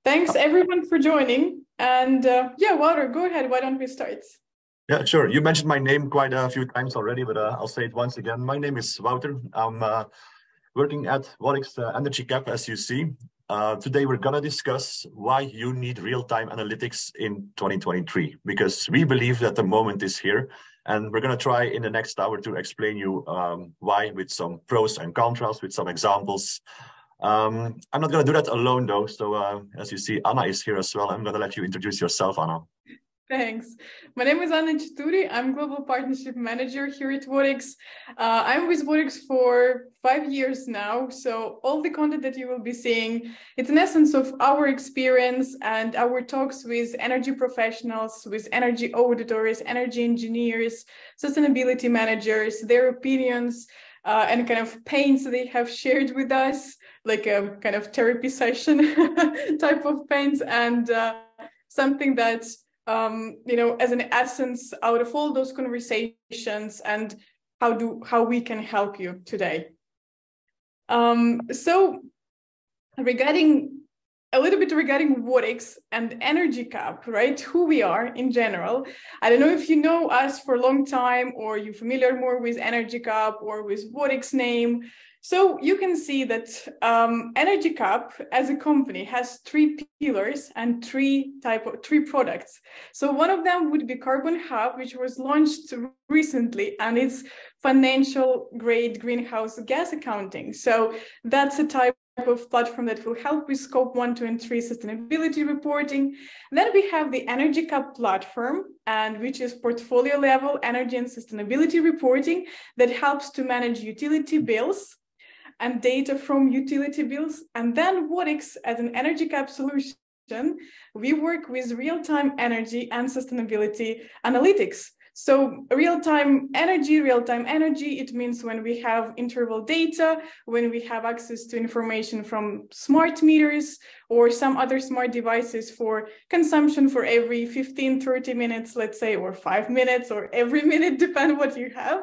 Thanks everyone for joining. And yeah, Wouter, go ahead. Why don't we start? Yeah, sure. You mentioned my name quite a few times already, but I'll say it once again. My name is Wouter. I'm working at Wattics EnergyCAP, as you see. Today, we're going to discuss why you need real-time analytics in 2023, because we believe that the moment is here. And we're going to try in the next hour to explain you why, with some pros and contrasts, with some examples. I'm not going to do that alone, though. So as you see, Anna is here as well. I'm going to let you introduce yourself, Anna. Thanks. My name is Anna Chituri. I'm Global Partnership Manager here at Wattics. I'm with Wattics for 5 years now. So all the content that you will be seeing, it's an essence of our experience and our talks with energy professionals, with energy auditors, energy engineers, sustainability managers, their opinions, and kind of pains they have shared with us, like a kind of therapy session type of pains, and something that as an essence out of all those conversations and how we can help you today. So regarding Wattics and EnergyCAP, right? Who we are in general. I don't know if you know us for a long time or you're familiar more with EnergyCAP or with Wattics name. So you can see that EnergyCAP as a company has 3 pillars and 3 products. So one of them would be Carbon Hub, which was launched recently, and it's financial grade greenhouse gas accounting. So that's a type of platform that will help with scope 1, 2, and 3 sustainability reporting. Then we have the EnergyCAP platform, and which is portfolio level energy and sustainability reporting that helps to manage utility bills and data from utility bills. And then Wattics as an EnergyCAP solution, we work with real-time energy and sustainability analytics. So real-time energy, it means when we have interval data, when we have access to information from smart meters or some other smart devices for consumption for every 15, 30 minutes, let's say, or 5 minutes, or every minute, depend what you have.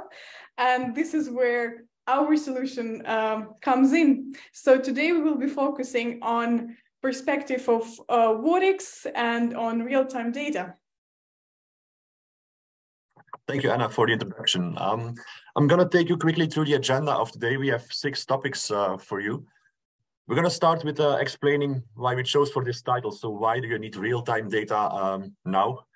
And this is where our solution comes in. So today we will be focusing on perspective of Wattics and on real-time data. Thank you, Anna, for the introduction. I'm going to take you quickly through the agenda of today. We have 6 topics for you. We're going to start with explaining why we chose for this title. So why do you need real-time data now?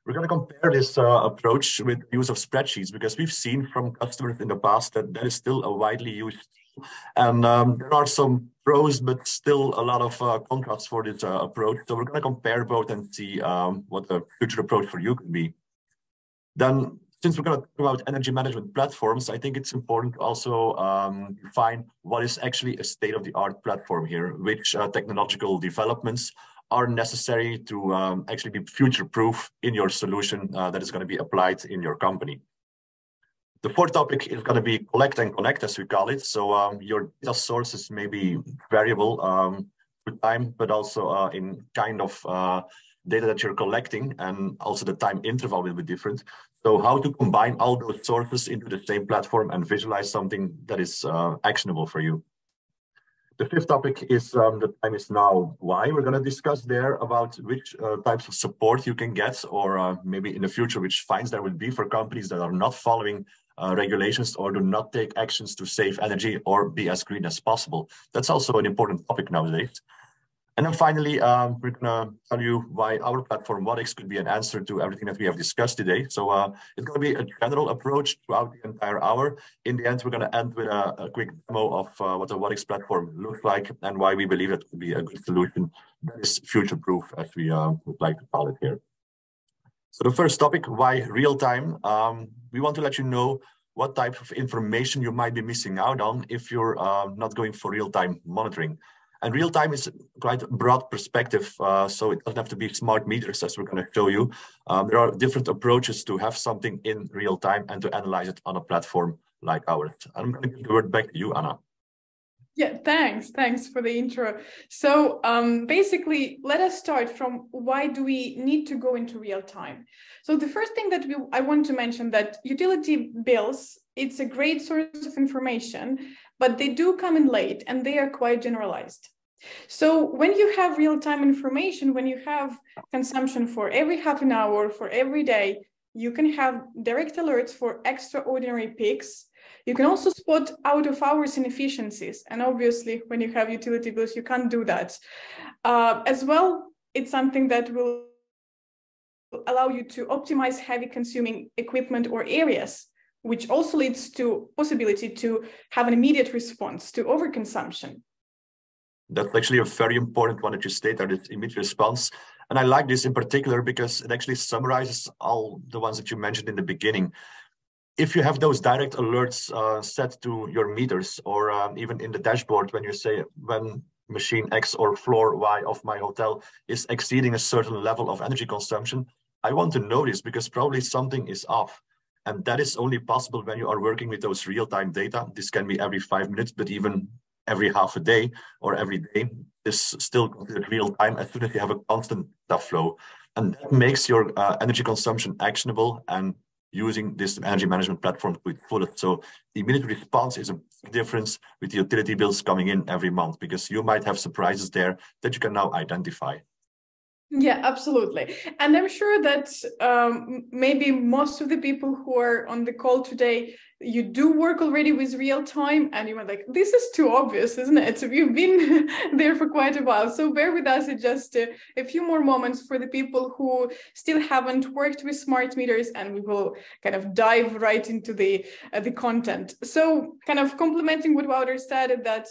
We're going to compare this approach with the use of spreadsheets, because we've seen from customers in the past that that is still a widely used tool. And there are some pros, but still a lot of contrasts for this approach. So we're going to compare both and see what the future approach for you could be. Then, since we're going to talk about energy management platforms, I think it's important to also define what is actually a state-of-the-art platform here, which technological developments are necessary to actually be future-proof in your solution that is going to be applied in your company. The 4th topic is going to be collect and connect, as we call it. So your data sources may be variable with time, but also in kind of data that you're collecting, and also the time interval will be different. So how to combine all those sources into the same platform and visualize something that is actionable for you. The 5th topic is the time is now. Why? We're going to discuss there about which types of support you can get, or maybe in the future, which fines there will be for companies that are not following regulations or do not take actions to save energy or be as green as possible. That's also an important topic nowadays. And then finally, we're going to tell you why our platform, Wattics, could be an answer to everything that we have discussed today. So it's going to be a general approach throughout the entire hour. In the end, we're going to end with a quick demo of what the Wattics platform looks like and why we believe it would be a good solution that is future-proof, as we would like to call it here. So the first topic, why real-time? We want to let you know what type of information you might be missing out on if you're not going for real-time monitoring. And real-time is quite a broad perspective, so it doesn't have to be smart meters, as we're going to show you. There are different approaches to have something in real time and to analyze it on a platform like ours. I'm going to give the word back to you, Anna. Yeah, thanks for the intro. So basically, let us start from why do we need to go into real time? So the first thing that I want to mention that utility bills, it's a great source of information, but they do come in late and they are quite generalized. So when you have real-time information, when you have consumption for every half an hour, for every day, you can have direct alerts for extraordinary peaks. You can also spot out-of-hours inefficiencies. And obviously, when you have utility bills, you can't do that. As well, it's something that will allow you to optimize heavy consuming equipment or areas, which also leads to possibility to have an immediate response to overconsumption. That's actually a very important one that you state there, this immediate response. And I like this in particular because it actually summarizes all the ones that you mentioned in the beginning. If you have those direct alerts set to your meters, or even in the dashboard, when you say when machine X or floor Y of my hotel is exceeding a certain level of energy consumption, I want to know this because probably something is off. And that is only possible when you are working with those real-time data. This can be every 5 minutes, but even every half a day or every day is still considered real time as soon as you have a constant data flow. And that makes your energy consumption actionable and using this energy management platform to its fullest. So immediate response is a big difference with the utility bills coming in every month, because you might have surprises there that you can now identify. Yeah, absolutely. And I'm sure that maybe most of the people who are on the call today, you do work already with real time, and you were like, this is too obvious, isn't it? So you've been there for quite a while. So bear with us in just a few more moments for the people who still haven't worked with smart meters, and we will kind of dive right into the content. So kind of complementing what Wouter said, that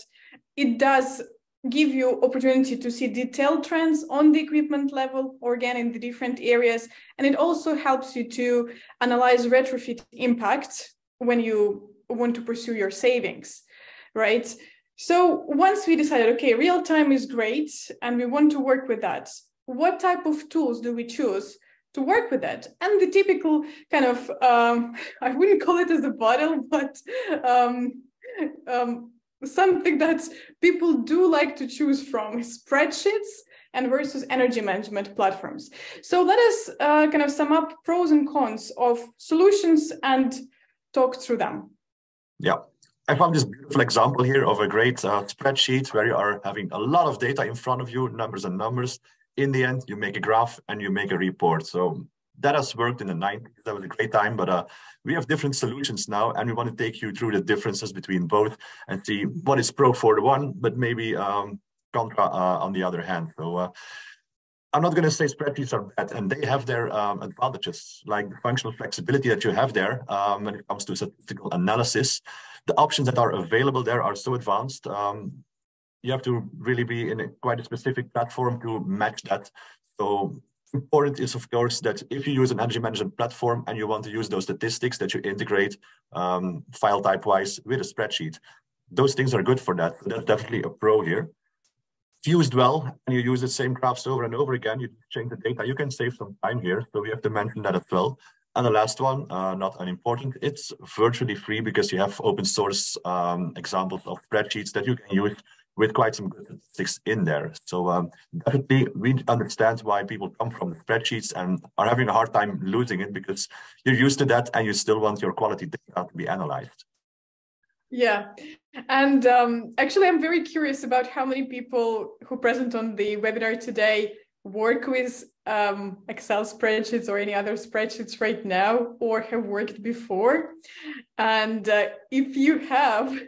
it does give you opportunity to see detailed trends on the equipment level, or again in the different areas. And it also helps you to analyze retrofit impact when you want to pursue your savings, right? So once we decided, okay, real time is great and we want to work with that, what type of tools do we choose to work with that? And the typical kind of, I wouldn't call it as a bottle, but something that people do like to choose from is spreadsheets and versus energy management platforms. So let us kind of sum up pros and cons of solutions and talk through them. Yeah, I found this beautiful example here of a great spreadsheet where you are having a lot of data in front of you, numbers and numbers. In the end, you make a graph and you make a report. So that has worked in the 90s. That was a great time, but we have different solutions now, and we want to take you through the differences between both and see what is pro for the one, but maybe contra on the other hand. So I'm not going to say spreadsheets are bad, and they have their advantages, like the functional flexibility that you have there when it comes to statistical analysis. The options that are available there are so advanced. You have to really be in quite a specific platform to match that. So important is, of course, that if you use an energy management platform and you want to use those statistics, that you integrate file type wise with a spreadsheet. Those things are good for that. So that's definitely a pro here. If used well and you use the same graphs over and over again, you change the data, you can save some time here. So we have to mention that as well. And the last one, not unimportant, it's virtually free because you have open source examples of spreadsheets that you can use with quite some good statistics in there. So definitely we understand why people come from the spreadsheets and are having a hard time losing it, because you're used to that and you still want your quality data to be analyzed. Yeah. And actually, I'm very curious about how many people who present on the webinar today work with Excel spreadsheets or any other spreadsheets right now, or have worked before. And if you have,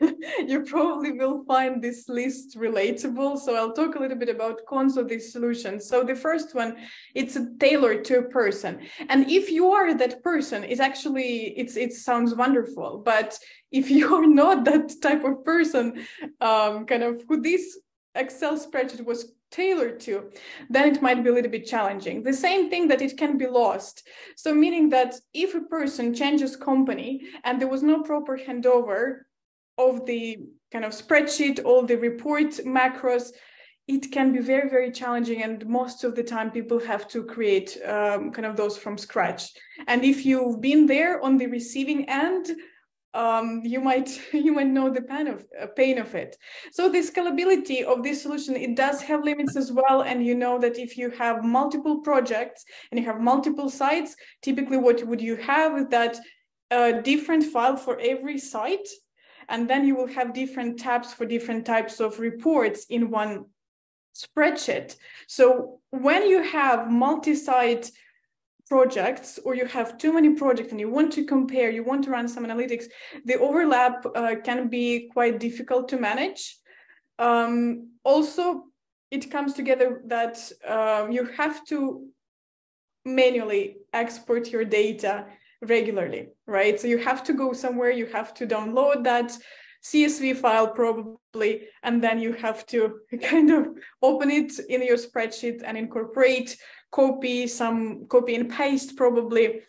you probably will find this list relatable. So I'll talk a little bit about cons of this solution. So the first one, it's tailored to a person. And if you are that person, it's actually, it sounds wonderful. But if you're not that type of person, kind of who this Excel spreadsheet was tailored to, then it might be a little bit challenging. The same thing that it can be lost. So meaning that if a person changes company and there was no proper handover of the kind of spreadsheet, all the report macros, it can be very, very challenging. And most of the time people have to create kind of those from scratch. And if you've been there on the receiving end, you might know the pain of it. So the scalability of this solution, it does have limits as well. And you know that if you have multiple projects and you have multiple sites, typically what would you have is that different file for every site, and then you will have different tabs for different types of reports in one spreadsheet. So when you have multi-site projects, or you have too many projects and you want to compare, you want to run some analytics, the overlap can be quite difficult to manage. Also, it comes together that you have to manually export your data regularly, right? So you have to go somewhere, you have to download that CSV file probably, and then you have to kind of open it in your spreadsheet and incorporate, copy and paste probably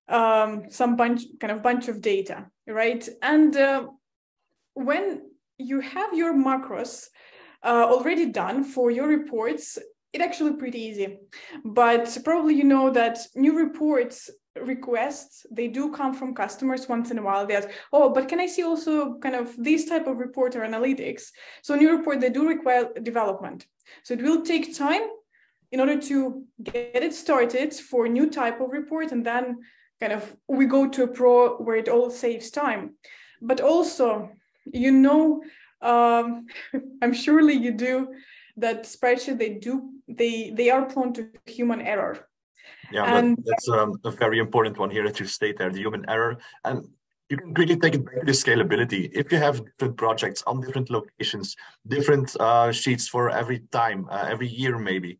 some bunch of data, right? And when you have your macros already done for your reports, it's actually pretty easy. But probably you know that new reports requests, they do come from customers once in a while. They ask, oh, but can I see also kind of this type of report or analytics? So new report, they do require development. So it will take time in order to get it started for a new type of report. And then kind of we go to a pro where it all saves time. But also, you know, I'm surely you do, that spreadsheet, they are prone to human error. Yeah, and that's a very important one here that you state there, the human error. And you can really take it back to the scalability. If you have different projects on different locations, different sheets for every time, every year maybe.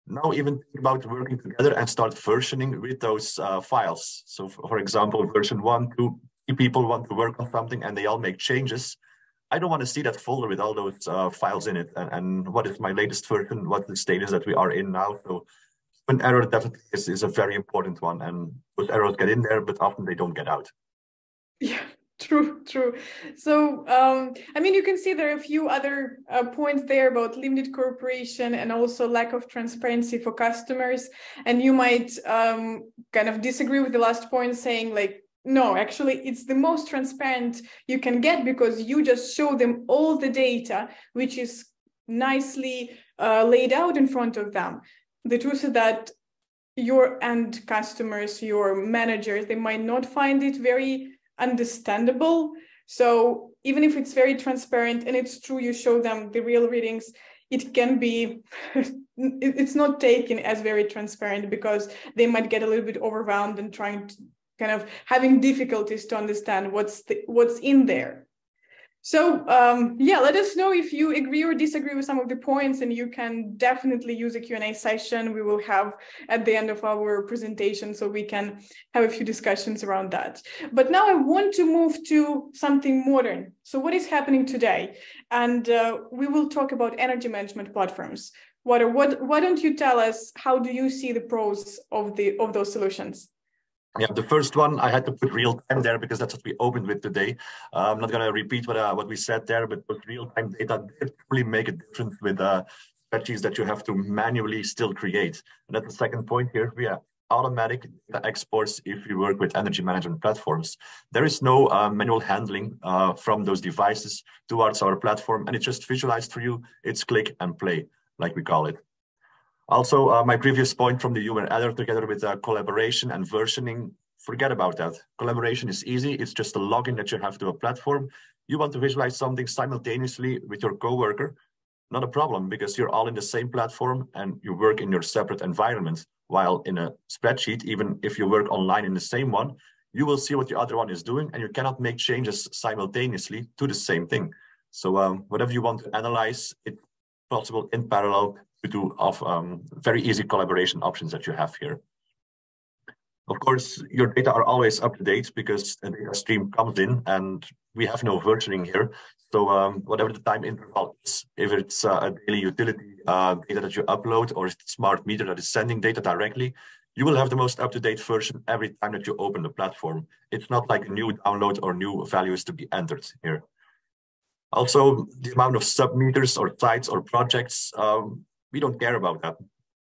Now even think about working together and start versioning with those files. So for example, version 1, 2, 3 people want to work on something and they all make changes. I don't want to see that folder with all those files in it. And what is my latest version? What's the status that we are in now? So an error definitely is a very important one. And those errors get in there, but often they don't get out. Yeah, true. So, I mean, you can see there are a few other points there about limited cooperation and also lack of transparency for customers. And you might kind of disagree with the last point, saying like, no, actually, it's the most transparent you can get because you just show them all the data, which is nicely laid out in front of them. The truth is that your end customers, your managers, they might not find it very understandable. So even if it's very transparent and it's true, you show them the real readings, it can be, it's not taken as very transparent because they might get a little bit overwhelmed and trying to kind of having difficulties to understand what's in there. So yeah, let us know if you agree or disagree with some of the points, and you can definitely use a Q&A session we will have at the end of our presentation, so we can have a few discussions around that. But now I want to move to something modern. So what is happening today? And we will talk about energy management platforms. Why don't you tell us, how do you see the pros of those solutions? Yeah, the first one, I had to put real time there because that's what we opened with today. I'm not going to repeat what we said there, but real-time data really make a difference with spreadsheets that you have to manually still create. And that's the second point here. We have automatic data exports if you work with energy management platforms. There is no manual handling from those devices towards our platform, and it's just visualized for you. It's click and play, like we call it. Also, my previous point from the human error together with collaboration and versioning, forget about that. Collaboration is easy. It's just a login that you have to a platform. You want to visualize something simultaneously with your coworker, not a problem because you're all in the same platform and you work in your separate environment. While in a spreadsheet, even if you work online in the same one, you will see what the other one is doing and you cannot make changes simultaneously to the same thing. So whatever you want to analyze, it's possible in parallel to very easy collaboration options that you have here. Of course, your data are always up to date because a data stream comes in and we have no versioning here. So whatever the time interval is, if it's a daily utility data that you upload or it's a smart meter that is sending data directly, you will have the most up-to-date version every time that you open the platform. It's not like a new download or new values to be entered here. Also, the amount of submeters or sites or projects, we don't care about that.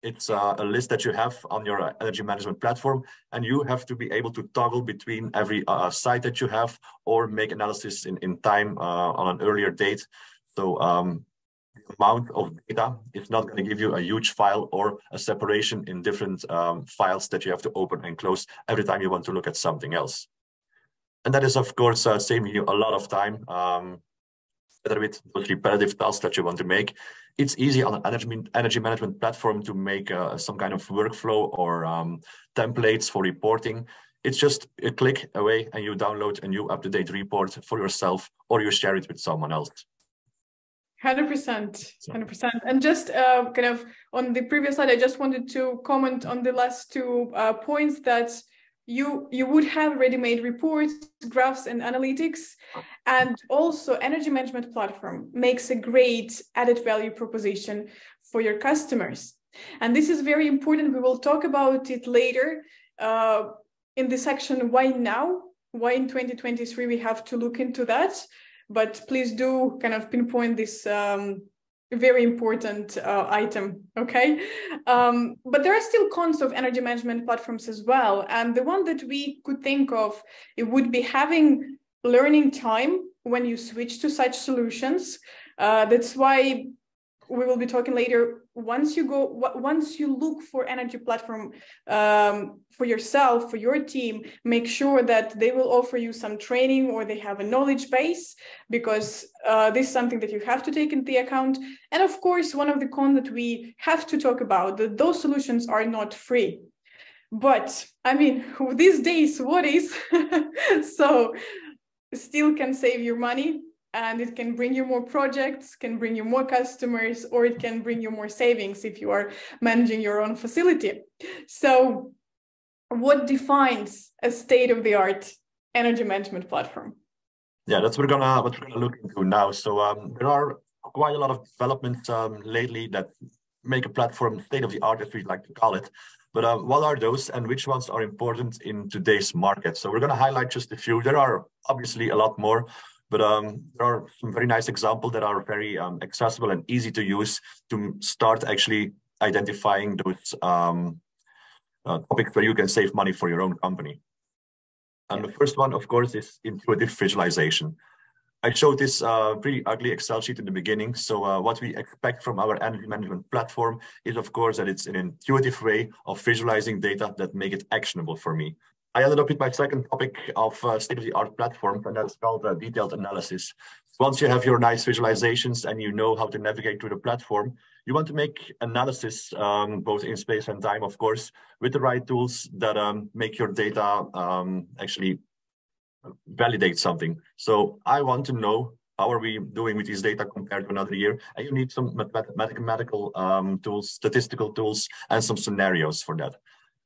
It's a list that you have on your energy management platform, and you have to be able to toggle between every site that you have or make analysis in time on an earlier date. So the amount of data is not going to give you a huge file or a separation in different files that you have to open and close every time you want to look at something else. And that is, of course, saving you a lot of time. With those repetitive tasks that you want to make. It's easy on an energy management platform to make some kind of workflow or templates for reporting. It's just a click away and you download a new up-to-date report for yourself, or you share it with someone else. 100%, 100%. And just kind of on the previous slide, I just wanted to comment on the last two points, that you would have ready-made reports, graphs, and analytics. And also energy management platform makes a great added value proposition for your customers. And this is very important. We will talk about it later in the section, why now? Why in 2023 we have to look into that? But please do kind of pinpoint this very important item, okay? But there are still cons of energy management platforms as well. And the one that we could think of, it would be having learning time when you switch to such solutions. That's why we will be talking later. Once you look for energy platform for yourself, for your team, make sure that they will offer you some training or they have a knowledge base, because this is something that you have to take into account. And of course, one of the cons that we have to talk about, that those solutions are not free. But I mean, these days, what is? So still can save you money. And it can bring you more projects, can bring you more customers, or it can bring you more savings if you are managing your own facility. So what defines a state-of-the-art energy management platform? Yeah, that's what we're gonna look into now. So there are quite a lot of developments lately that make a platform state-of-the-art, if we like to call it. But what are those, and which ones are important in today's market? So we're gonna highlight just a few. There are obviously a lot more. But there are some very nice examples that are very accessible and easy to use to start actually identifying those topics where you can save money for your own company. And the first one, of course, is intuitive visualization. I showed this pretty ugly Excel sheet in the beginning. So what we expect from our energy management platform is, of course, that it's an intuitive way of visualizing data that make it actionable for me. I ended up with my second topic of state-of-the-art platform, and that's called detailed analysis. Once you have your nice visualizations and you know how to navigate through the platform, you want to make analysis, both in space and time, of course, with the right tools that make your data actually validate something. So I want to know, how are we doing with this data compared to another year? And you need some mathematical tools, statistical tools, and some scenarios for that.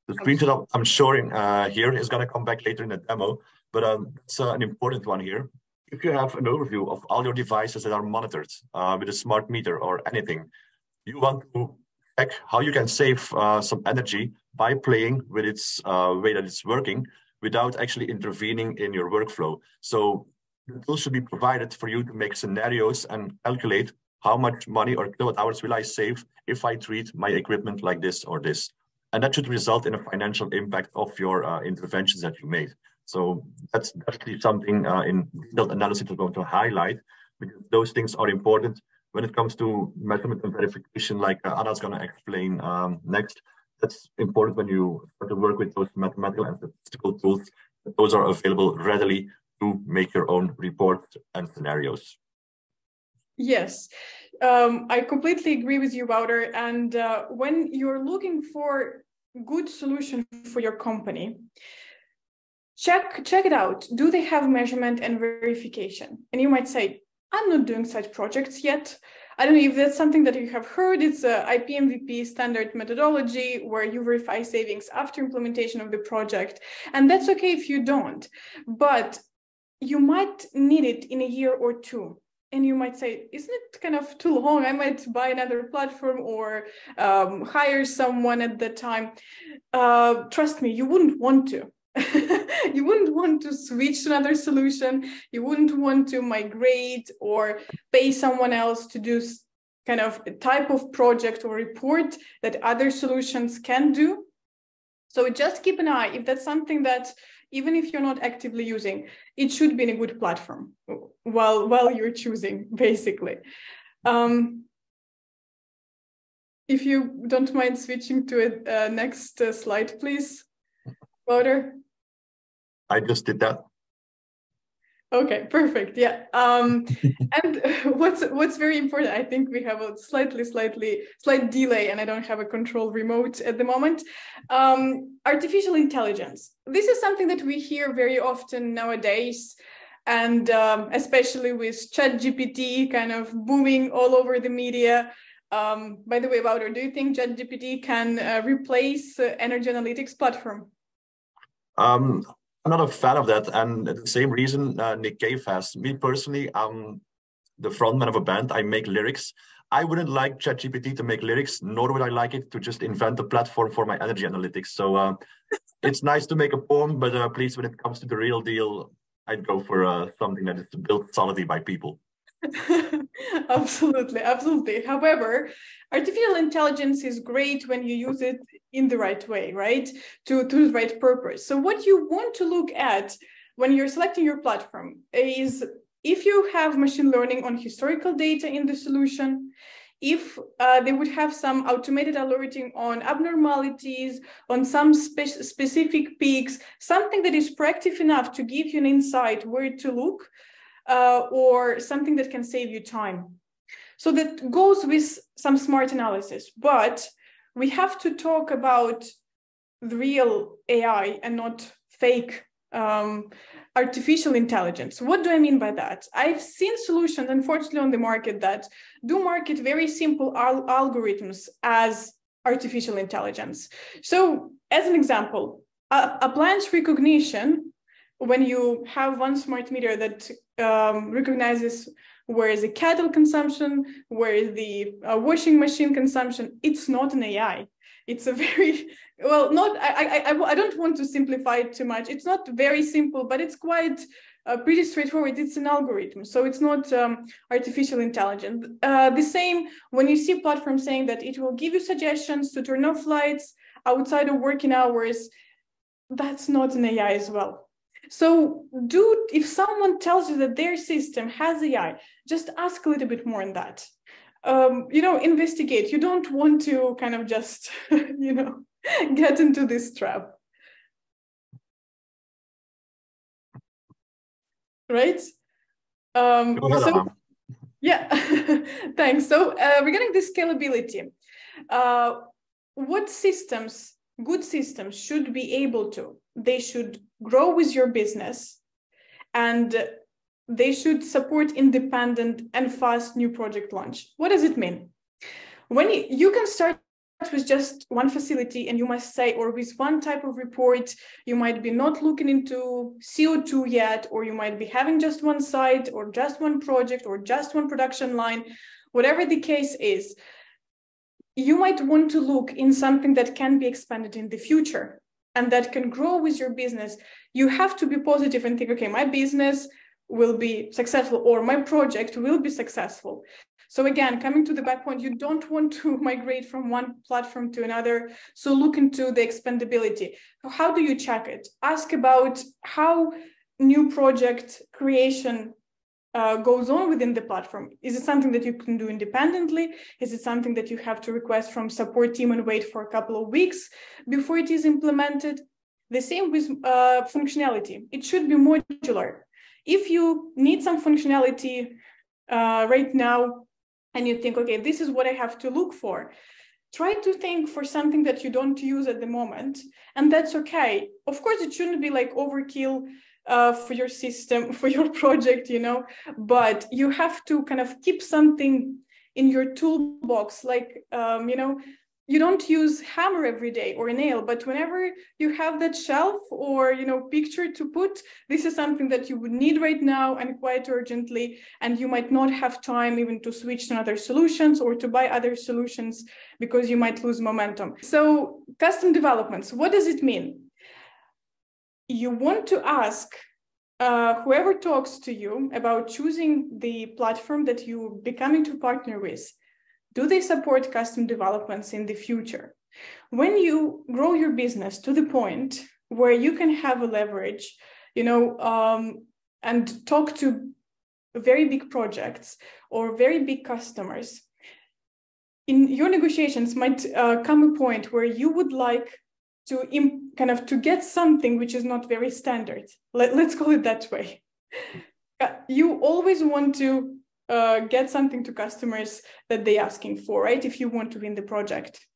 The screenshot I'm showing here is going to come back later in the demo, but it's an important one here. If you have an overview of all your devices that are monitored with a smart meter or anything, you want to check how you can save some energy by playing with its way that it's working without actually intervening in your workflow. So the tools should be provided for you to make scenarios and calculate how much money or kilowatt hours will I save if I treat my equipment like this or this. And that should result in a financial impact of your interventions that you made. So that's definitely something in detailed analysis we're going to highlight, because those things are important when it comes to measurement and verification, like Anna's going to explain next. That's important when you start to work with those mathematical and statistical tools. Those are available readily to make your own reports and scenarios. Yes, I completely agree with you, Wouter. And when you're looking for good solution for your company, check it out. Do they have measurement and verification? And you might say, I'm not doing such projects yet. I don't know if that's something that you have heard. It's a IPMVP standard methodology where you verify savings after implementation of the project. And that's okay if you don't, but you might need it in a year or two. And you might say, isn't it kind of too long? I might buy another platform or hire someone at that time. Trust me, you wouldn't want to. You wouldn't want to switch to another solution. You wouldn't want to migrate or pay someone else to do kind of a type of project or report that other solutions can do. So just keep an eye if that's something that, even if you're not actively using, it should be in a good platform while you're choosing, basically. If you don't mind switching to a next slide, please, Wouter. I just did that. Okay, perfect. Yeah. And what's very important, I think we have a slight delay, and I don't have a control remote at the moment. Artificial intelligence. This is something that we hear very often nowadays, and especially with ChatGPT kind of booming all over the media. By the way, Wouter, do you think ChatGPT can replace energy analytics platform? Um, I'm not a fan of that, and the same reason Nick gave has. Me personally, I'm the frontman of a band. I make lyrics. I wouldn't like ChatGPT to make lyrics, nor would I like it to just invent a platform for my energy analytics. So it's nice to make a poem, but please, when it comes to the real deal, I'd go for something that is built solidly by people. Absolutely, absolutely. However, artificial intelligence is great when you use it in the right way, right? To the right purpose. So what you want to look at when you're selecting your platform is if you have machine learning on historical data in the solution, if they would have some automated alerting on abnormalities, on some specific peaks, something that is proactive enough to give you an insight where to look, or something that can save you time. So that goes with some smart analysis, but we have to talk about the real AI and not fake artificial intelligence. What do I mean by that? I've seen solutions, unfortunately, on the market that do market very simple algorithms as artificial intelligence. So as an example, appliance recognition, when you have one smart meter that recognizes where is the cattle consumption, where is the washing machine consumption, it's not an AI. It's a very, well, not, I don't want to simplify it too much. It's not very simple, but it's quite pretty straightforward. It's an algorithm, so it's not artificial intelligence. The same when you see platforms saying that it will give you suggestions to turn off lights outside of working hours, that's not an AI as well. So if someone tells you that their system has AI, just ask a little bit more on that. Investigate. You don't want to kind of just, get into this trap. Right? Go ahead, Anna. Yeah, thanks. So regarding the scalability, what good systems should be able to? They should grow with your business, and they should support independent and fast new project launch. What does it mean? When you can start with just one facility, and you must say, or with one type of report, you might be not looking into CO2 yet, or you might be having just one site, or just one project, or just one production line, whatever the case is. You might want to look in something that can be expanded in the future and that can grow with your business. You have to be positive and think, okay, my business will be successful, or my project will be successful. So again, coming to the back point, you don't want to migrate from one platform to another. So look into the expandability. How do you check it? Ask about how new project creation goes on within the platform. Is it something that you can do independently? Is it something that you have to request from support team and wait for a couple of weeks before it is implemented? The same with functionality. It should be modular. If you need some functionality right now, and you think, okay, this is what I have to look for, try to think for something that you don't use at the moment, and that's okay. Of course, it shouldn't be like overkill for your system, for your project, but you have to kind of keep something in your toolbox, like, you don't use hammer every day or a nail, but whenever you have that shelf or, picture to put, this is something that you would need right now and quite urgently, and you might not have time even to switch to other solutions or to buy other solutions because you might lose momentum. So custom developments, what does it mean? You want to ask whoever talks to you about choosing the platform that you're becoming to partner with, do they support custom developments in the future? When you grow your business to the point where you can have a leverage, and talk to very big projects or very big customers, in your negotiations might come a point where you would like to get something which is not very standard. Let's call it that way. you always want to get something to customers that they're asking for, right? If you want to win the project.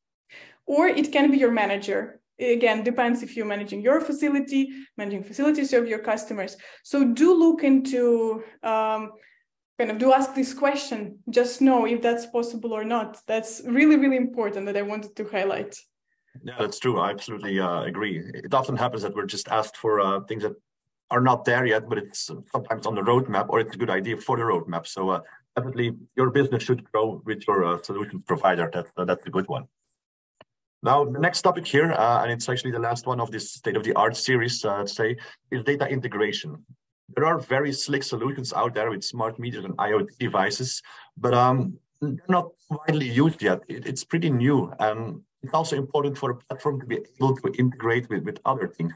Or it can be your manager. Again, depends if you're managing your facility, managing facilities of your customers. So do look into, do ask this question, just know if that's possible or not. That's really, really important that I wanted to highlight. Yeah, that's true. I absolutely agree. It often happens that we're just asked for things that are not there yet, but it's sometimes on the roadmap, or it's a good idea for the roadmap. So definitely your business should grow with your solutions provider. That's a good one. Now, the next topic here, and it's actually the last one of this state-of-the-art series, is data integration. There are very slick solutions out there with smart meters and IoT devices, but they're not widely used yet. It's pretty new, and it's also important for a platform to be able to integrate with other things.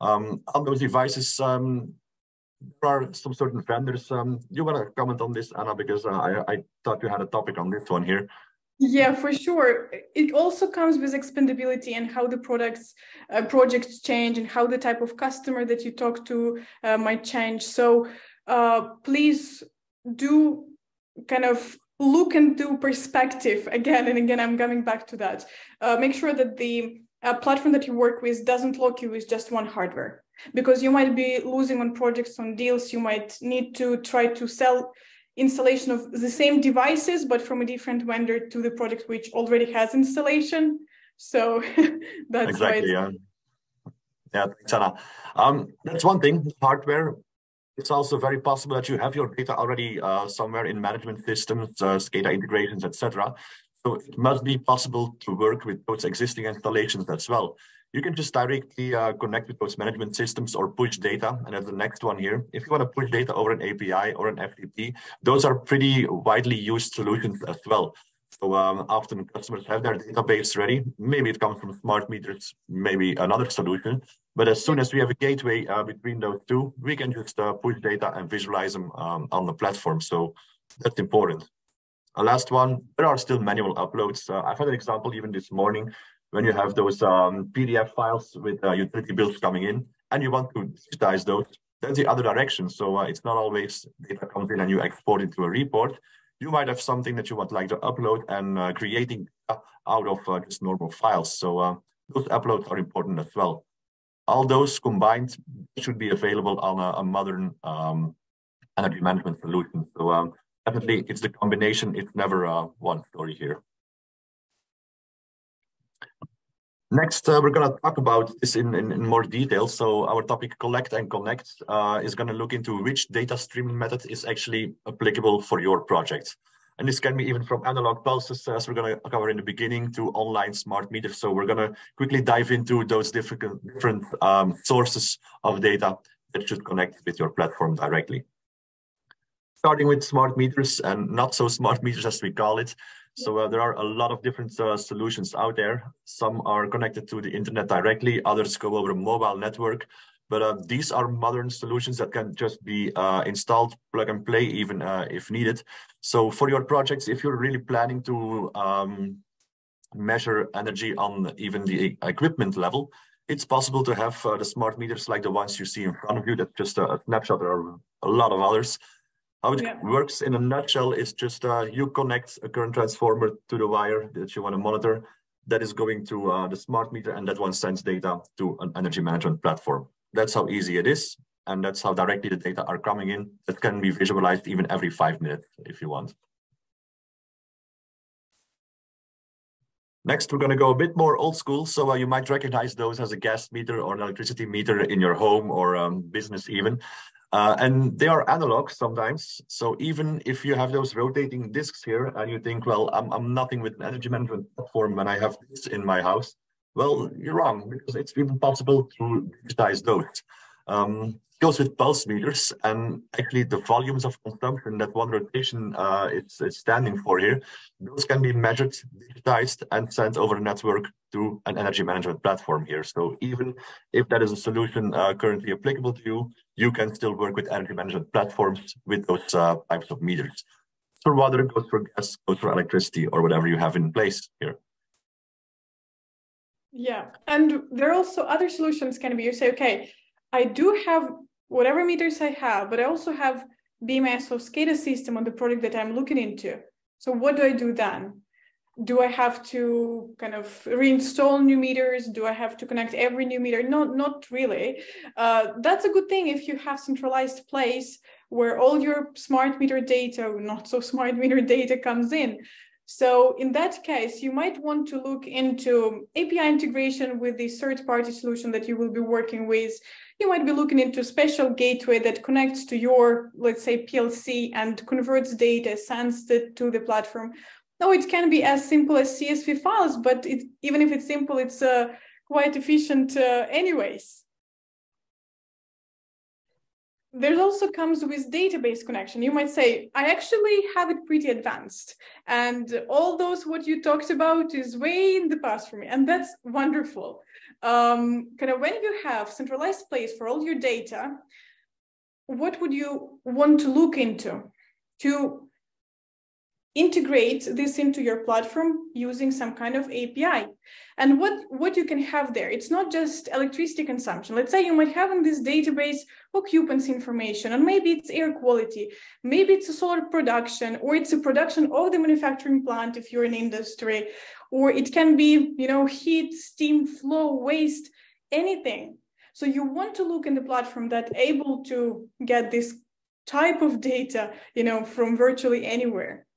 On those devices, there are some certain vendors. You want to comment on this, Anna, because I thought you had a topic on this one here. Yeah, for sure. It also comes with expandability and how the projects change and how the type of customer that you talk to might change. So please do kind of look into perspective again and again. I'm coming back to that. Make sure that the platform that you work with doesn't lock you with just one hardware, because you might be losing on projects, on deals. You might need to try to sell installation of the same devices, but from a different vendor to the product which already has installation. So that's exactly. why yeah, thanks, Anna. That's one thing, hardware. It's also very possible that you have your data already somewhere in management systems, SCADA integrations, etc. So it must be possible to work with those existing installations as well. You can just directly connect with those management systems or push data. And that's the next one here. If you want to push data over an API or an FTP, those are pretty widely used solutions as well. So often customers have their database ready. Maybe it comes from smart meters, maybe another solution. But as soon as we have a gateway between those two, we can just push data and visualize them on the platform. So that's important. Last one, there are still manual uploads. I've had an example even this morning when you have those PDF files with utility bills coming in and you want to digitize those. That's the other direction. So it's not always data comes in and you export it to a report. You might have something that you want like to upload and creating out of just normal files. So those uploads are important as well. All those combined should be available on a modern energy management solution. So definitely it's the combination. It's never one story here. Next, we're going to talk about this in more detail. So our topic, Collect and Connect, is going to look into which data streaming method is actually applicable for your project. And this can be even from analog pulses, as we're going to cover in the beginning, to online smart meters. So we're going to quickly dive into those different sources of data that should connect with your platform directly. Starting with smart meters and not so smart meters as we call it. So there are a lot of different solutions out there. Some are connected to the internet directly, others go over a mobile network. But these are modern solutions that can just be installed, plug and play even if needed. So for your projects, if you're really planning to measure energy on even the equipment level, it's possible to have the smart meters like the ones you see in front of you. That's just a snapshot. There are a lot of others. How it works in a nutshell is just you connect a current transformer to the wire that you want to monitor. That is going to the smart meter, and that one sends data to an energy management platform. That's how easy it is, and that's how directly the data are coming in. That can be visualized even every 5 minutes if you want. Next, we're going to go a bit more old school. So you might recognize those as a gas meter or an electricity meter in your home or business even. And they are analog sometimes. So even if you have those rotating discs here and you think, well, I'm nothing with an energy management platform when I have this in my house. Well, you're wrong, because it's even possible to digitize those. It goes with pulse meters, and actually the volumes of consumption that one rotation is standing for here, those can be measured, digitized, and sent over a network to an energy management platform here. So even if that is a solution currently applicable to you, you can still work with energy management platforms with those types of meters. For water, it goes for gas, goes for electricity, or whatever you have in place here. Yeah, and there are also other solutions. Can be you say, okay, I do have whatever meters I have, but I also have BMS or SCADA system on the product that I'm looking into. So what do I do then? Do I have to kind of reinstall new meters? Do I have to connect every new meter? No, not really. That's a good thing if you have centralized place where all your smart meter data, not so smart meter data comes in. So in that case, you might want to look into API integration with the third-party solution that you will be working with. You might be looking into a special gateway that connects to your, let's say, PLC and converts data, sends it to the platform. No, it can be as simple as CSV files, but even if it's simple, it's quite efficient anyways. There also comes with database connection. You might say, I actually have it pretty advanced. And all those what you talked about is way in the past for me. And that's wonderful. Kind of when you have centralized place for all your data, what would you want to look into? To integrate this into your platform using some kind of API. And what you can have there, it's not just electricity consumption. Let's say you might have in this database occupancy information, and maybe it's air quality, maybe it's a solar production, or it's a production of the manufacturing plant if you're in industry, or it can be, heat, steam, flow, waste, anything. So you want to look in the platform that's able to get this type of data, from virtually anywhere.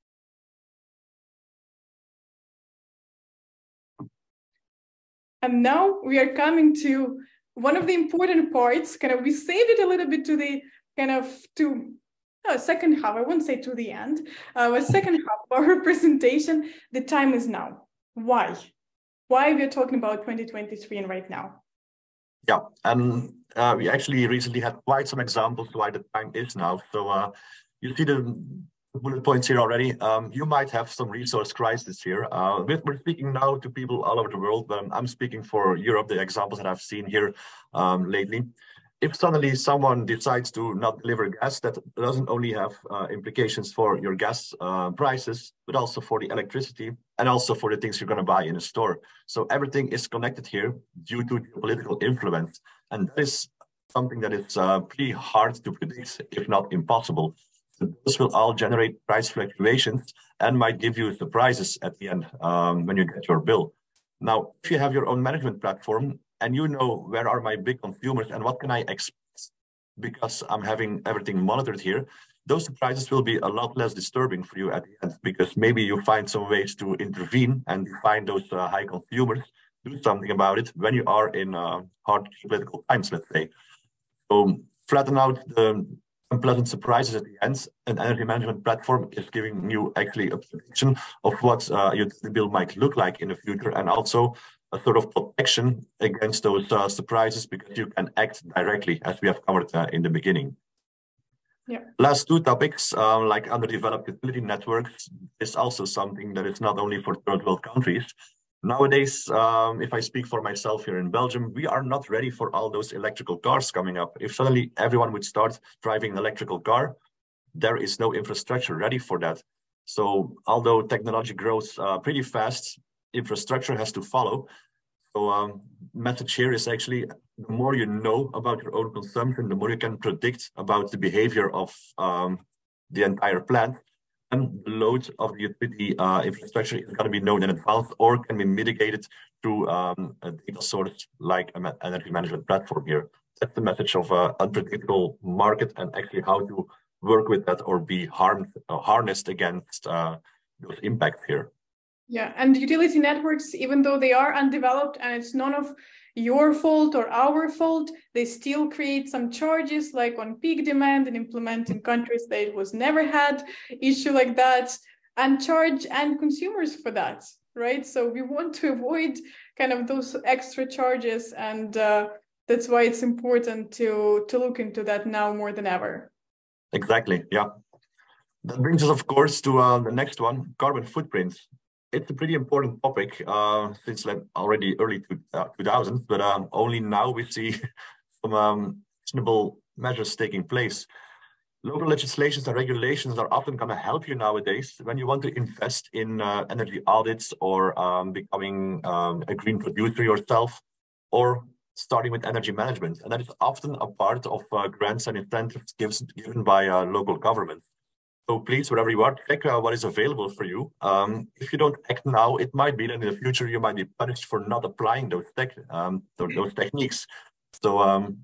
And now we are coming to one of the important parts. We saved it a little bit to the second half. I won't say to the end, but second half of our presentation. The time is now. Why? Why we are talking about 2023 and right now? Yeah, and we actually recently had quite some examples why the time is now. So you see the bullet points here already. You might have some resource crisis here. We're speaking now to people all over the world, but I'm speaking for Europe, the examples that I've seen here lately. If suddenly someone decides to not deliver gas, that doesn't only have implications for your gas prices, but also for the electricity and also for the things you're going to buy in a store. So everything is connected here due to political influence. And that is something that is pretty hard to predict, if not impossible. This will all generate price fluctuations and might give you surprises at the end when you get your bill. Now, if you have your own management platform and you know where are my big consumers and what can I expect because I'm having everything monitored here, those surprises will be a lot less disturbing for you at the end because maybe you find some ways to intervene and define those high consumers, do something about it when you are in hard political times, let's say. So flatten out the unpleasant surprises at the end. An energy management platform is giving you actually a prediction of what your bill might look like in the future, and also a sort of protection against those surprises because you can act directly, as we have covered in the beginning. Yeah. Last two topics, like underdeveloped utility networks, is also something that is not only for third world countries. Nowadays, if I speak for myself here in Belgium, we are not ready for all those electrical cars coming up. If suddenly everyone would start driving an electrical car, there is no infrastructure ready for that. So although technology grows pretty fast, infrastructure has to follow. So message here is actually the more you know about your own consumption, the more you can predict about the behavior of the entire plant. And the load of the utility infrastructure is going to be known in advance or can be mitigated through a data source like an energy management platform here. That's the message of an unpredictable market and actually how to work with that or be harnessed against those impacts here. Yeah, and utility networks, even though they are undeveloped and it's none of your fault or our fault, they still create some charges like on peak demand and implement in countries that it was never had issue like that and charge end consumers for that, right? So we want to avoid kind of those extra charges, and that's why it's important to look into that now more than ever. Exactly, yeah. That brings us, of course, to the next one, carbon footprint. It's a pretty important topic since already early 2000s, but only now we see some reasonable measures taking place. Local legislations and regulations are often going to help you nowadays when you want to invest in energy audits or becoming a green producer yourself, or starting with energy management. And that is often a part of grants and incentives given by local governments. So please, wherever you are, check what is available for you. If you don't act now, it might be that in the future you might be punished for not applying those techniques. So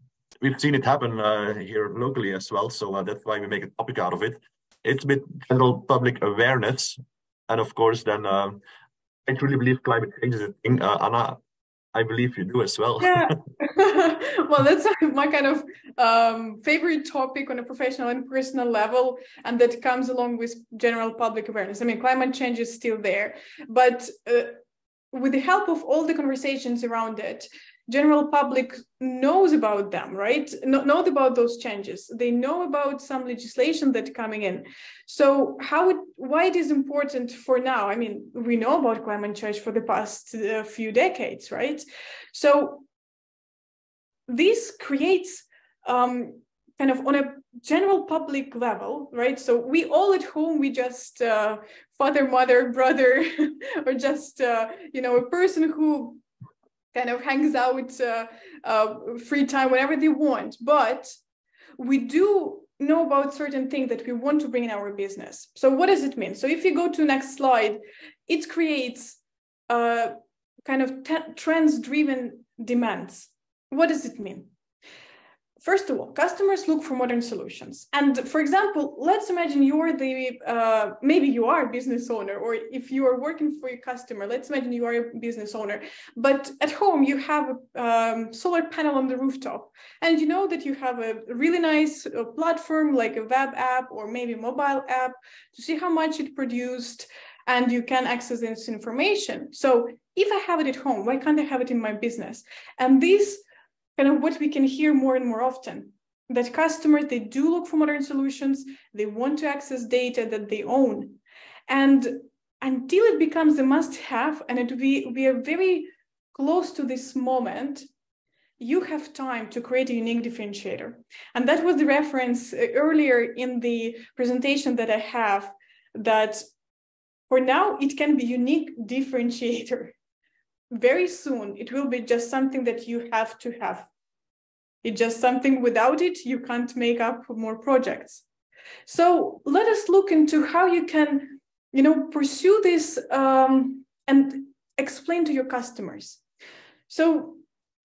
we've seen it happen here locally as well. So that's why we make a topic out of it. It's with general public awareness. And of course, then I truly believe climate change is a thing. Anna, I believe you do as well. Yeah. Well, that's my kind of favorite topic on a professional and personal level, and that comes along with general public awareness. I mean, climate change is still there, but with the help of all the conversations around it, general public knows about them, right? Know about those changes. They know about some legislation that's coming in. So why it is important for now? I mean, we know about climate change for the past few decades, right? So this creates kind of on a general public level, right? So we all at home, we just father, mother, brother, or just, a person who kind of hangs out free time whenever they want. But we do know about certain things that we want to bring in our business. So what does it mean? So if you go to the next slide, it creates kind of trends-driven demands. What does it mean? First of all, customers look for modern solutions. And for example, let's imagine you're maybe you are a business owner, or if you are working for your customer, let's imagine you are a business owner, but at home you have a solar panel on the rooftop, and you know that you have a really nice platform like a web app or maybe a mobile app to see how much it produced, and you can access this information. So if I have it at home, why can't I have it in my business? And this kind of what we can hear more and more often, that customers, they do look for modern solutions, they want to access data that they own. And until it becomes a must-have, and we are very close to this moment, you have time to create a unique differentiator. And that was the reference earlier in the presentation that I have, that for now, it can be unique differentiator. Very soon, it will be just something that you have to have. It's just something without it, you can't make up more projects. So let us look into how you can, pursue this and explain to your customers. So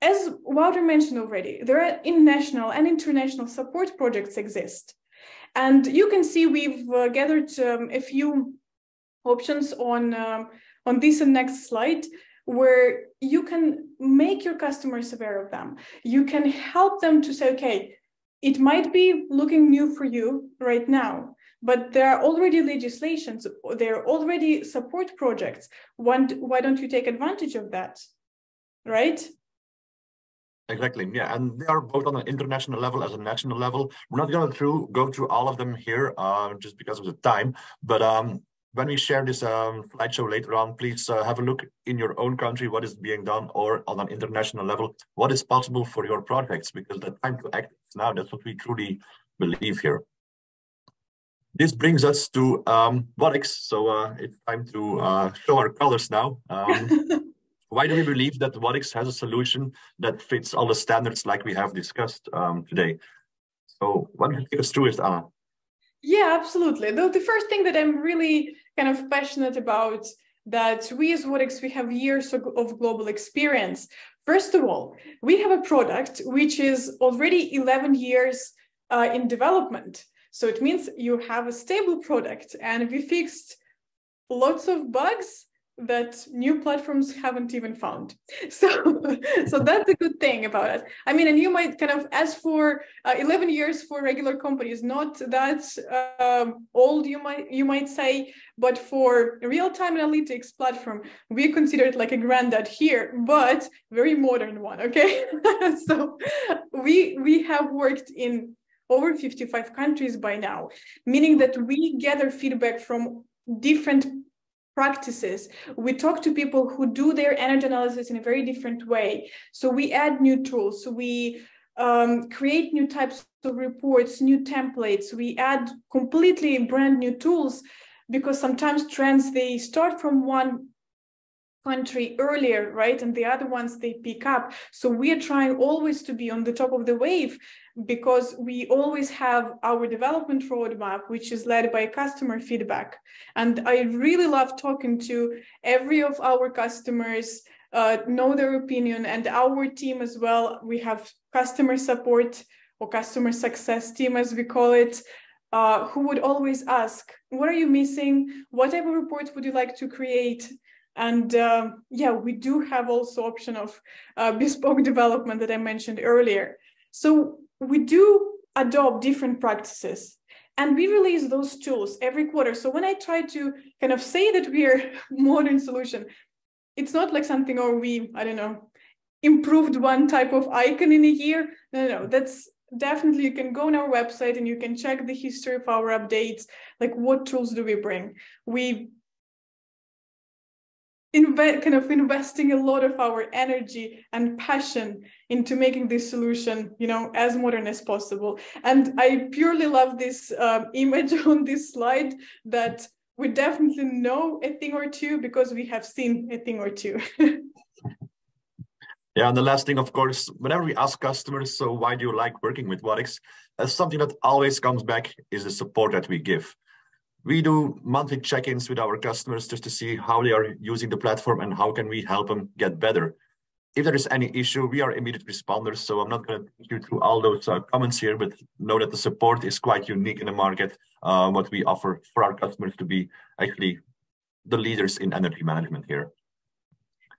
as Wouter mentioned already, there are national and international support projects exist. And you can see we've gathered a few options on this and next slide, where you can make your customers aware of them. You can help them to say, okay, it might be looking new for you right now, but there are already legislations, there are already support projects. Why don't you take advantage of that, right? Exactly, yeah, and they are both on an international level as a national level. We're not going to go through all of them here just because of the time, but when we share this slideshow later on, please have a look in your own country, what is being done, or on an international level, what is possible for your projects, because the time to act is now. That's what we truly believe here. This brings us to Wattics, so it's time to show our colors now. Why do we believe that Wattics has a solution that fits all the standards like we have discussed today? So why don't you take us through it, Anna? Yeah, absolutely. Though the first thing that I'm really kind of passionate about, that we as Wattics, we have years of global experience. First of all, we have a product which is already 11 years in development. So it means you have a stable product, and we fixed lots of bugs that new platforms haven't even found. So that's a good thing about it. I mean, and you might kind of, as for 11 years for regular companies, not that old, you might say, but for a real-time analytics platform, we consider it like a granddad here, but very modern one, okay? So we have worked in over 55 countries by now, meaning that we gather feedback from different practices. We talk to people who do their energy analysis in a very different way. So we add new tools. So we create new types of reports, new templates. We add completely brand new tools, because sometimes trends, they start from one country earlier, right? And the other ones, they pick up. So we are trying always to be on the top of the wave, because we always have our development roadmap, which is led by customer feedback. And I really love talking to every of our customers, know their opinion, and our team as well. We have customer support or customer success team, as we call it, who would always ask, what are you missing? What type of reports would you like to create? And yeah, we do have also option of bespoke development that I mentioned earlier. So we do adopt different practices, and we release those tools every quarter. So when I try to kind of say that we are modern solution, it's not like something, or we, I don't know, improved one type of icon in a year. No, that's definitely, you can go on our website and you can check the history of our updates. Like, what tools do we bring? We kind of investing a lot of our energy and passion into making this solution, you know, as modern as possible. And I purely love this image on this slide, that we definitely know a thing or two because we have seen a thing or two. Yeah, and the last thing, of course, whenever we ask customers, so why do you like working with Wattics? Something that always comes back is the support that we give. We do monthly check-ins with our customers just to see how they are using the platform and how can we help them get better. If there is any issue, we are immediate responders. So I'm not going to take you through all those comments here, but know that the support is quite unique in the market, what we offer for our customers to be actually the leaders in energy management here.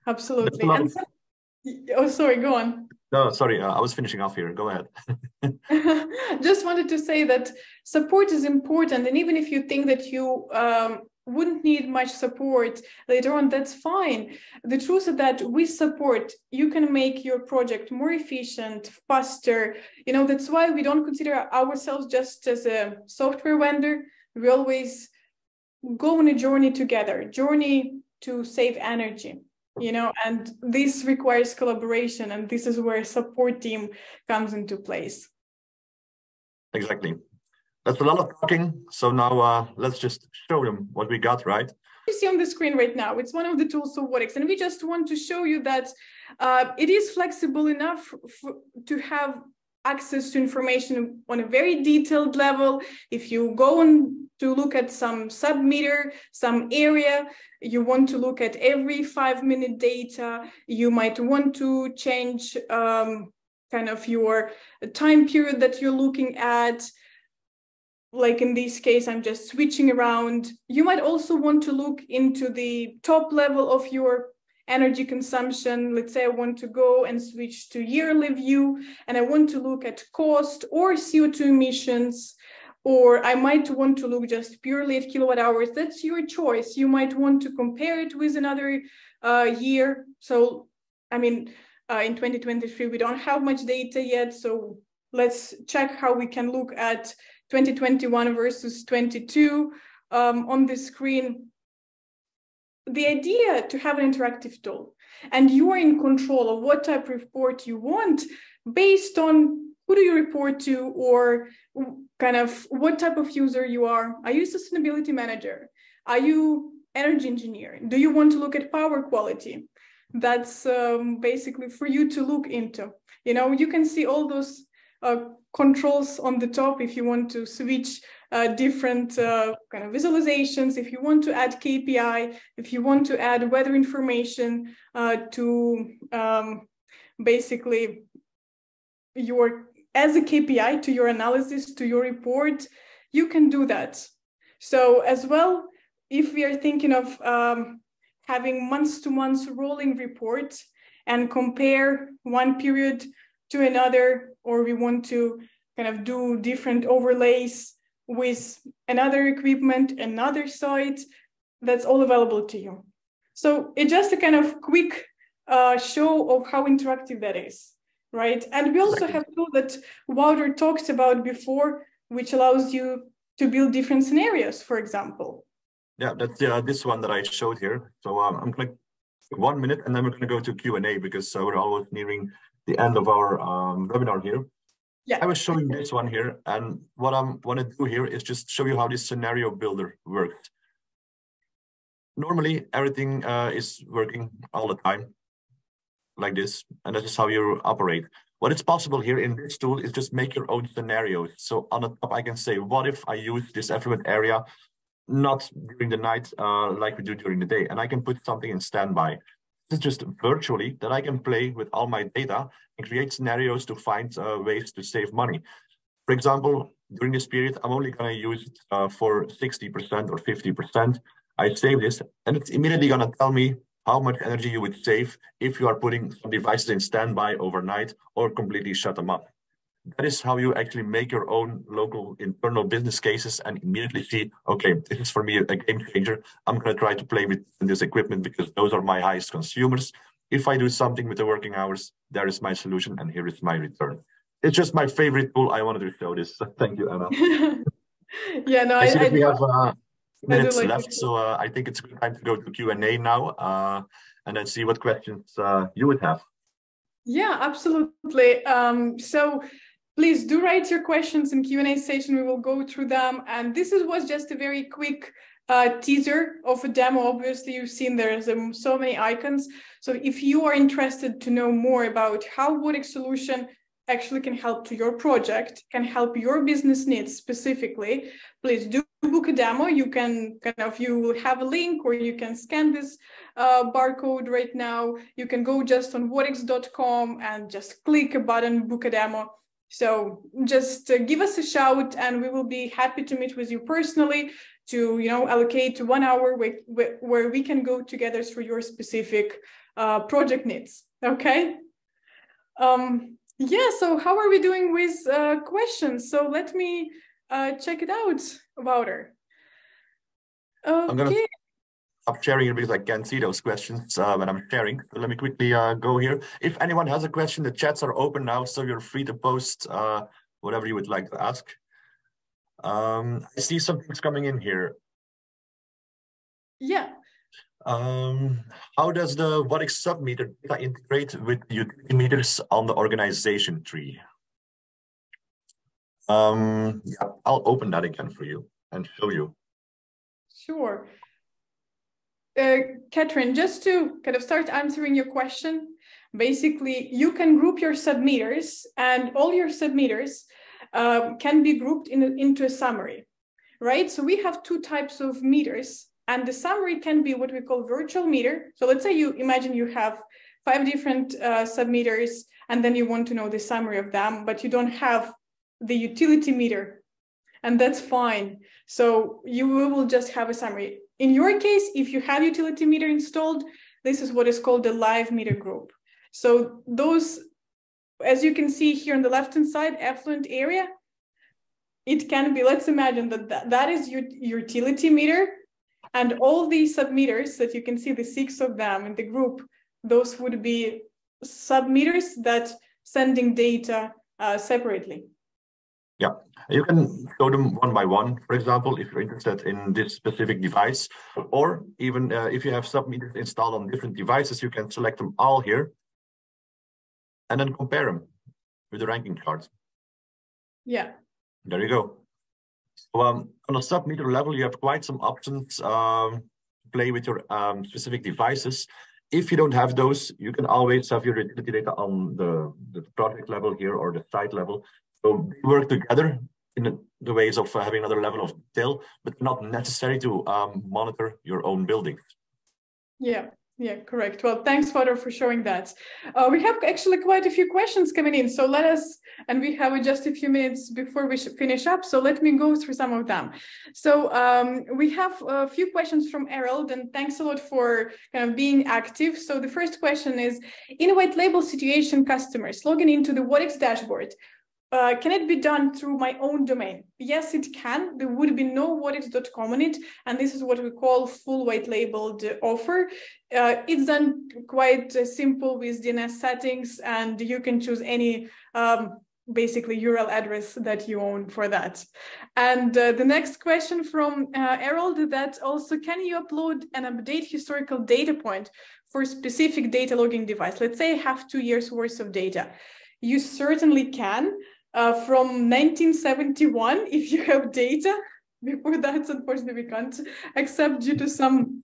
Absolutely. And oh, sorry, go on. No, sorry, I was finishing off here. Go ahead. Just wanted to say that support is important. And even if you think that you wouldn't need much support later on, that's fine. The truth is that with support, you can make your project more efficient, faster. You know, that's why we don't consider ourselves just as a software vendor. We always go on a journey together, journey to save energy. You know, and this requires collaboration, and this is where a support team comes into place. Exactly. That's a lot of talking. So now let's just show them what we got, right? You see on the screen right now, it's one of the tools of Wattics, and we just want to show you that it is flexible enough to have access to information on a very detailed level. If you go on to look at some submeter, some area, you want to look at every 5-minute data, you might want to change kind of your time period that you're looking at. Like in this case, I'm just switching around. You might also want to look into the top level of your energy consumption. Let's say I want to go and switch to yearly view, and I want to look at cost or CO2 emissions, or I might want to look just purely at kilowatt hours. That's your choice. You might want to compare it with another year. So, I mean, in 2023, we don't have much data yet. So let's check how we can look at 2021 versus 22 on the screen. The idea to have an interactive tool, and you are in control of what type of report you want based on who do you report to, or kind of what type of user you are. Are you a sustainability manager? Are you energy engineer? Do you want to look at power quality? That's basically for you to look into. You know, you can see all those controls on the top if you want to switch different kind of visualizations, if you want to add KPI, if you want to add weather information to basically as a KPI to your analysis, to your report, you can do that. So as well, if we are thinking of having month-to-month rolling report and compare one period to another, or we want to kind of do different overlays with another equipment, another site, that's all available to you. So it's just a kind of quick show of how interactive that is, right? And we also have a tool that Wouter talked about before, which allows you to build different scenarios, for example. Yeah, that's this one that I showed here. So I'm going to 1 minute, and then we're going to go to Q&A because we're almost nearing the end of our webinar here. Yeah. I was showing this one here, and what I want to do here is just show you how this scenario builder works. Normally, everything is working all the time like this, and that is how you operate. What is possible here in this tool is just make your own scenarios. So on the top, I can say, what if I use this effluent area not during the night like we do during the day? And I can put something in standby. This is just virtually that I can play with all my data and create scenarios to find ways to save money. For example, during this period, I'm only going to use it for 60% or 50%. I save this, and it's immediately going to tell me how much energy you would save if you are putting some devices in standby overnight or completely shut them up. That is how you actually make your own local internal business cases and immediately see, okay, this is for me a game changer. I'm going to try to play with this equipment because those are my highest consumers. If I do something with the working hours, there is my solution and here is my return. It's just my favorite tool. I wanted to show this. Thank you, Anna. Yeah, no, I see that we have minutes like left, so I think it's a good time to go to Q&A now and then see what questions you would have. Yeah, absolutely. So please do write your questions in Q&A session. We will go through them. And this was just a very quick teaser of a demo. Obviously, you've seen there's so many icons. So if you are interested to know more about how Wattics solution actually can help to your project, can help your business needs specifically, please do book a demo. You can you will have a link, or you can scan this barcode right now. You can go just on wattics.com and just click a button, book a demo. So just give us a shout and we will be happy to meet with you personally to allocate 1 hour where we can go together through your specific project needs. Okay. Yeah, so how are we doing with questions? So let me check it out, Wouter. Okay. I'm going to stop sharing it because I can't see those questions when I'm sharing. So let me quickly go here. If anyone has a question, the chats are open now, so you're free to post whatever you would like to ask. I see some things coming in here. Yeah. How does the Wattics submeter data integrate with utility meters on the organization tree? Yeah, I'll open that again for you and show you. Sure. Catherine, just to kind of start answering your question, basically you can group your submeters, and all your submeters can be grouped into a summary, right? So we have 2 types of meters. And the summary can be what we call virtual meter. So let's say you imagine you have 5 different submeters, and then you want to know the summary of them, but you don't have the utility meter, and that's fine. So you will just have a summary. In your case, if you have utility meter installed, this is what is called the live meter group. So those, as you can see here on the left-hand side, effluent area, it can be, let's imagine that is your utility meter. And all these submeters that you can see, the 6 of them in the group, those would be submeters that sending data separately. Yeah, you can show them one by one, for example, if you're interested in this specific device, or even if you have submeters installed on different devices, you can select them all here and then compare them with the ranking chart. Yeah. There you go. So on a submeter level, you have quite some options to play with your specific devices. If you don't have those, you can always have your utility data on the project level here or the site level. So they work together in the ways of having another level of detail, but not necessary to monitor your own buildings. Yeah, correct. Well, thanks, Wouter, for showing that. We have actually quite a few questions coming in. So let us, and we have just a few minutes before we should finish up. So let me go through some of them. So we have a few questions from Harold, and thanks a lot for kind of being active. So the first question is, in a white label situation, customers logging into the Wattics dashboard, can it be done through my own domain? Yes, it can. There would be no wattics.com on it. And this is what we call full white labeled offer. It's done quite simple with DNS settings, and you can choose any basically URL address that you own for that. And the next question from Harold, that also, can you upload and update historical data point for specific data logging device? Let's say I have 2 years worth of data. You certainly can. From 1971, if you have data. Before that, unfortunately, we can't accept due to some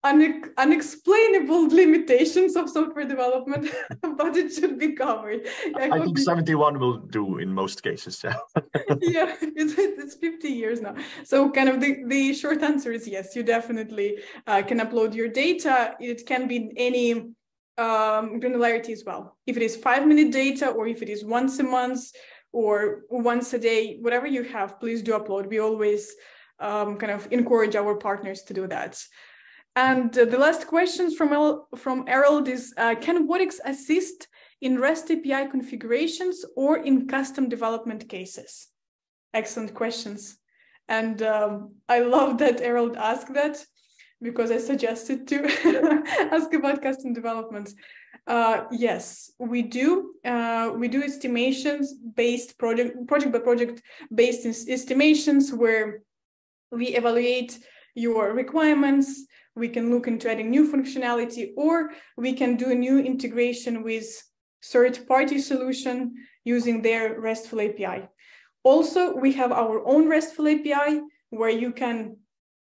unexplainable limitations of software development, but it should be covered. I think 71 will do in most cases. Yeah, yeah, it's 50 years now. So kind of the short answer is yes, you definitely can upload your data. It can be any granularity as well. If it is 5-minute data, or if it is once a month or once a day, whatever you have, please do upload. We always kind of encourage our partners to do that. And the last question from Harold is, can Wattics assist in REST API configurations or in custom development cases? Excellent questions. And I love that Harold asked that, because I suggested to ask about custom developments. Yes, we do. We do estimations based project by project based estimations, where we evaluate your requirements. We can look into adding new functionality, or we can do a new integration with third-party solution using their RESTful API. Also, we have our own RESTful API where you can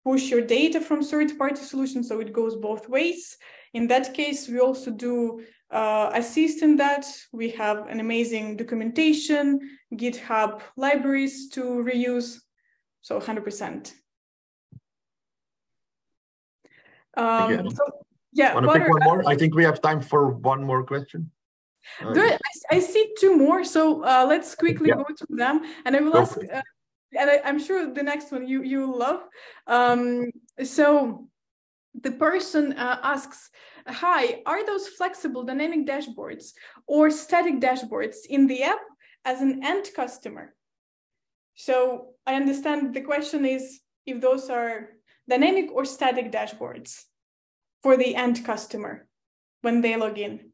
push your data from third-party solutions, so it goes both ways. In that case, we also do assist in that. We have an amazing documentation, GitHub libraries to reuse, so 100%. Yeah, want to pick one more? I think we have time for one more question. I see 2 more, so let's quickly go through them, and I will ask, and I'm sure the next one you love. So the person asks, hi, are those flexible dynamic dashboards or static dashboards in the app as an end customer? So I understand the question is if those are dynamic or static dashboards for the end customer when they log in.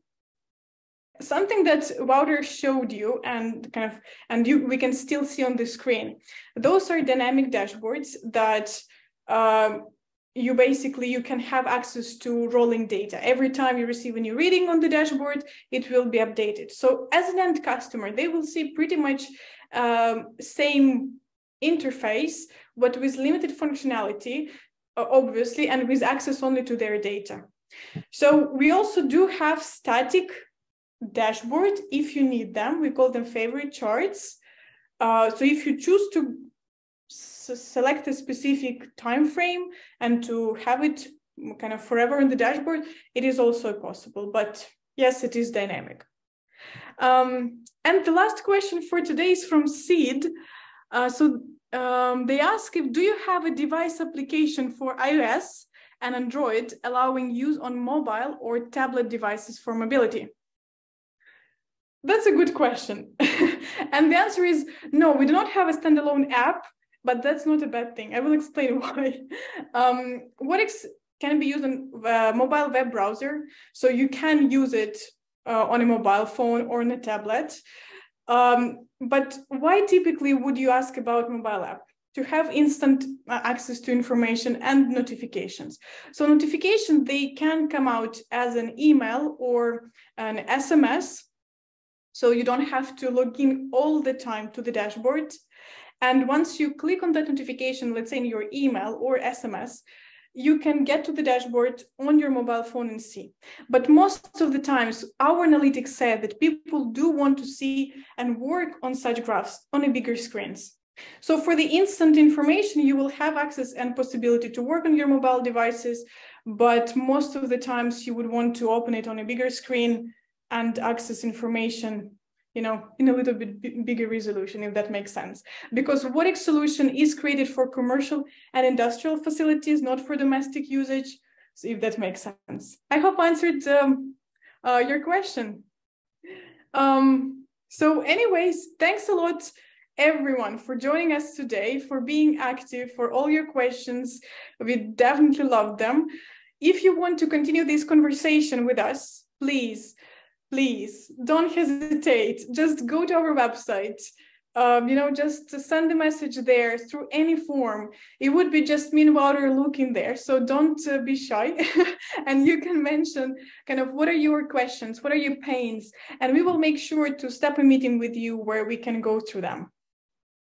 Something that Wouter showed you we can still see on the screen. Those are dynamic dashboards that you can have access to rolling data. Every time you receive a new reading on the dashboard, it will be updated. So as an end customer, they will see pretty much same interface, but with limited functionality, obviously, and with access only to their data. So we also do have static dashboard if you need them. We call them favorite charts. So if you choose to select a specific time frame and to have it kind of forever in the dashboard, it is also possible. But yes, it is dynamic. And the last question for today is from Sid. They ask, do you have a device application for iOS and Android allowing use on mobile or tablet devices for mobility? That's a good question. And the answer is no, we do not have a standalone app, but that's not a bad thing. I will explain why. Wattics can be used on mobile web browser, so you can use it on a mobile phone or on a tablet. But why typically would you ask about mobile app? To have instant access to information and notifications. So notifications, they can come out as an email or an SMS. So you don't have to log in all the time to the dashboard. And once you click on that notification, let's say in your email or SMS, you can get to the dashboard on your mobile phone and see. But most of the times, our analytics said that people do want to see and work on such graphs on a bigger screens. So for the instant information, you will have access and possibility to work on your mobile devices, but most of the times you would want to open it on a bigger screen and access information, in a little bit bigger resolution, if that makes sense. Because Wattics solution is created for commercial and industrial facilities, not for domestic usage. So if that makes sense. I hope I answered your question. So anyways, thanks a lot, everyone, for joining us today, for being active, for all your questions. We definitely love them. If you want to continue this conversation with us, please don't hesitate. Just go to our website. Just send a message there through any form. It would be just me and Wouter looking there. So don't be shy. And you can mention kind of what are your questions, what are your pains, and we will make sure to step a meeting with you where we can go through them.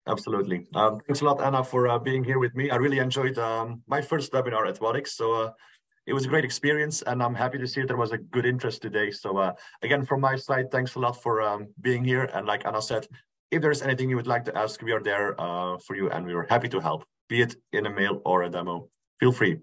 Absolutely. Thanks a lot, Anna, for being here with me. I really enjoyed my first webinar at Wattics. So it was a great experience, and I'm happy to see there was a good interest today. So again, from my side, thanks a lot for being here. And like Anna said, if there's anything you would like to ask, we are there for you, and we are happy to help, be it in a mail or a demo. Feel free.